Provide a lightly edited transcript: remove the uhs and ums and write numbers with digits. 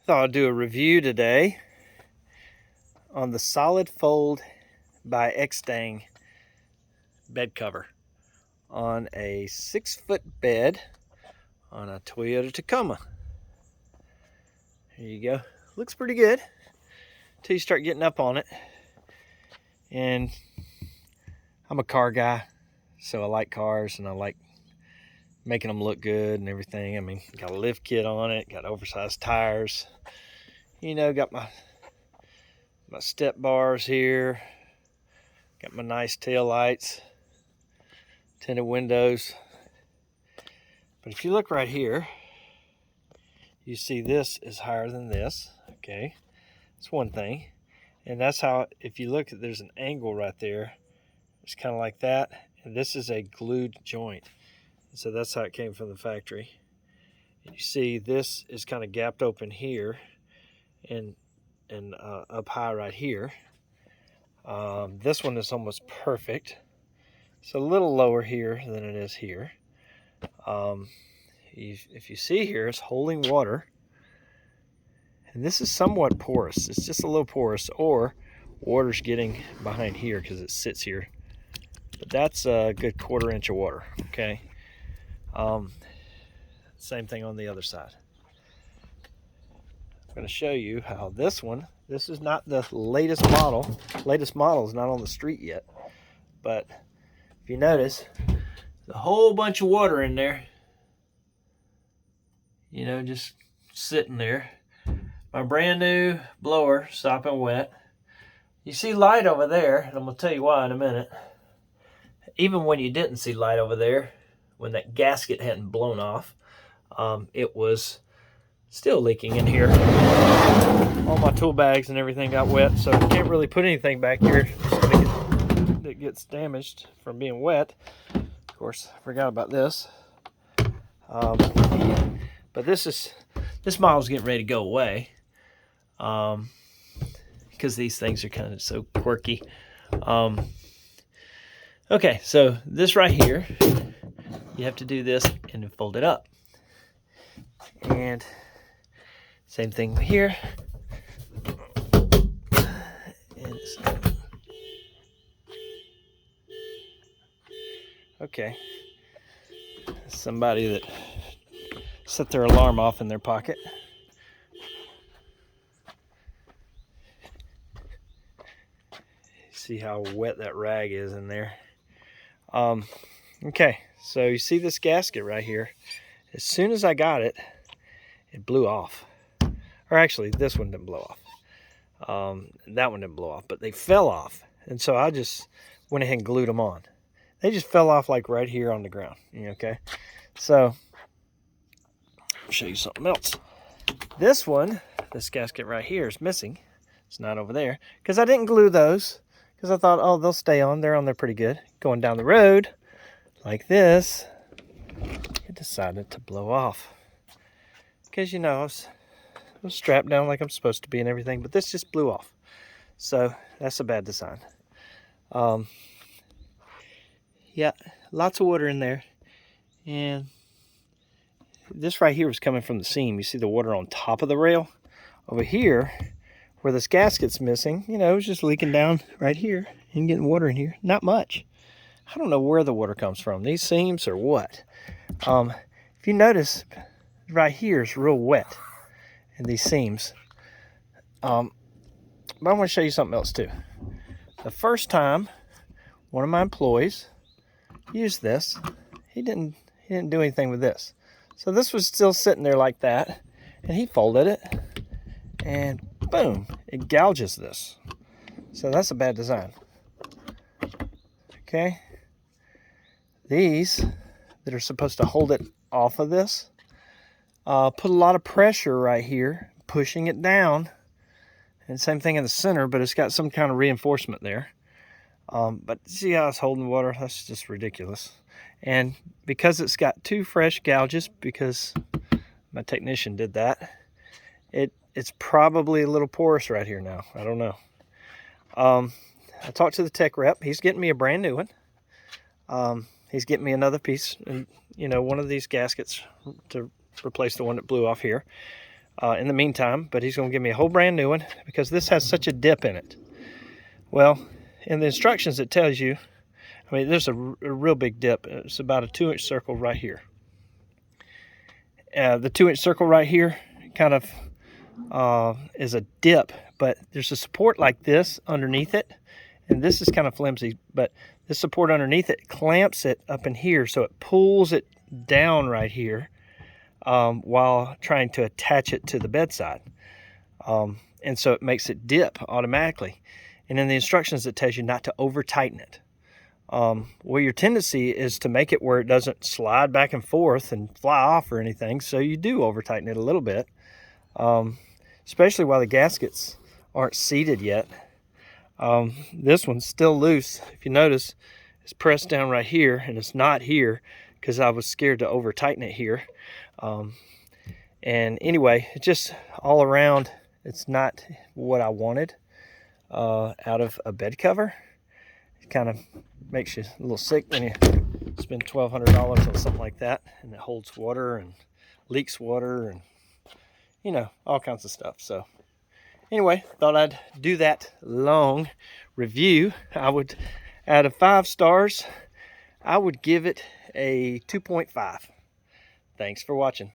Thought I'd do a review today on the Solid Fold by Extang bed cover on a 6-foot bed on a Toyota Tacoma. Here you go. Looks pretty good until you start getting up on it. And I'm a car guy, so I like cars and I like making them look good and everything. I mean, got a lift kit on it, got oversized tires, got my step bars here, got my nice tail lights, tinted windows. But if you look right here, you see this is higher than this. Okay, that's one thing. And that's how, if you look, there's an angle right there. It's kind of like that. And this is a glued joint. So that's how it came from the factory. And you see this is kind of gapped open here and up high right here. This one is almost perfect. It's a little lower here than it is here. If you see here, it's holding water. And this is somewhat porous. It's just a little porous, or water's getting behind here because it sits here. But that's a good 1/4 inch of water, okay? Same thing on the other side. I'm going to show you how this is not the latest model. Latest model is not on the street yet. But if you notice, there's a whole bunch of water in there. Just sitting there. My brand new blower, sopping wet. You see light over there, and I'm going to tell you why in a minute. Even when you didn't see light over there, when that gasket hadn't blown off, it was still leaking in here. All my tool bags and everything got wet, so I can't really put anything back here that gets damaged from being wet. Of course, I forgot about this. But this model's getting ready to go away, because these things are kind of so quirky. Okay, so this right here, you have to do this and then fold it up. And same thing here. Okay. Somebody that set their alarm off in their pocket. See how wet that rag is in there. Okay, so you see this gasket right here. As soon as I got it, it blew off. Or actually, this one didn't blow off. That one didn't blow off, but they fell off. And so I just went ahead and glued them on. They just fell off like right here on the ground. Okay, so I'll show you something else. This gasket right here is missing. It's not over there because I didn't glue those, because I thought, oh, they'll stay on. They're on there pretty good. Going down the road like this, it decided to blow off. Because, I was strapped down like I'm supposed to be and everything, but this just blew off. So that's a bad design. Yeah, lots of water in there. And this right here was coming from the seam. You see the water on top of the rail? Over here, where this gasket's missing, it was just leaking down right here and getting water in here. Not much. I don't know where the water comes from, these seams or what. If you notice, right here is real wet in these seams. But I want to show you something else too. The first time one of my employees used this, he didn't do anything with this. So this was still sitting there like that, and he folded it, and boom, it gouges this. So that's a bad design. Okay, these that are supposed to hold it off of this put a lot of pressure right here, pushing it down. And same thing in the center, but it's got some kind of reinforcement there. But see how it's holding water? That's just ridiculous. And because it's got 2 fresh gouges, because my technician did that, it's probably a little porous right here now. I don't know. I talked to the tech rep. He's getting me a brand new one. He's getting me another piece, and one of these gaskets to replace the one that blew off here. in the meantime, but he's going to give me a whole brand new one because this has such a dip in it. Well, in the instructions it tells you, I mean, there's a real big dip. It's about a 2-inch circle right here. The 2-inch circle right here kind of is a dip, but there's a support like this underneath it, and this is kind of flimsy, but this support underneath it clamps it up in here, so it pulls it down right here while trying to attach it to the bedside. And so it makes it dip automatically. And in the instructions it tells you not to over tighten it. Well, your tendency is to make it where it doesn't slide back and forth and fly off or anything, so you do over tighten it a little bit, especially while the gaskets aren't seated yet. This one's still loose. If you notice, it's pressed down right here, and it's not here because I was scared to over tighten it here. And anyway, it just all around, it's not what I wanted out of a bed cover. It kind of makes you a little sick when you spend $1,200 on something like that, and it holds water and leaks water and, you know, all kinds of stuff. So anyway, thought I'd do that long review. I would, out of 5 stars, I would give it a 2.5. Thanks for watching.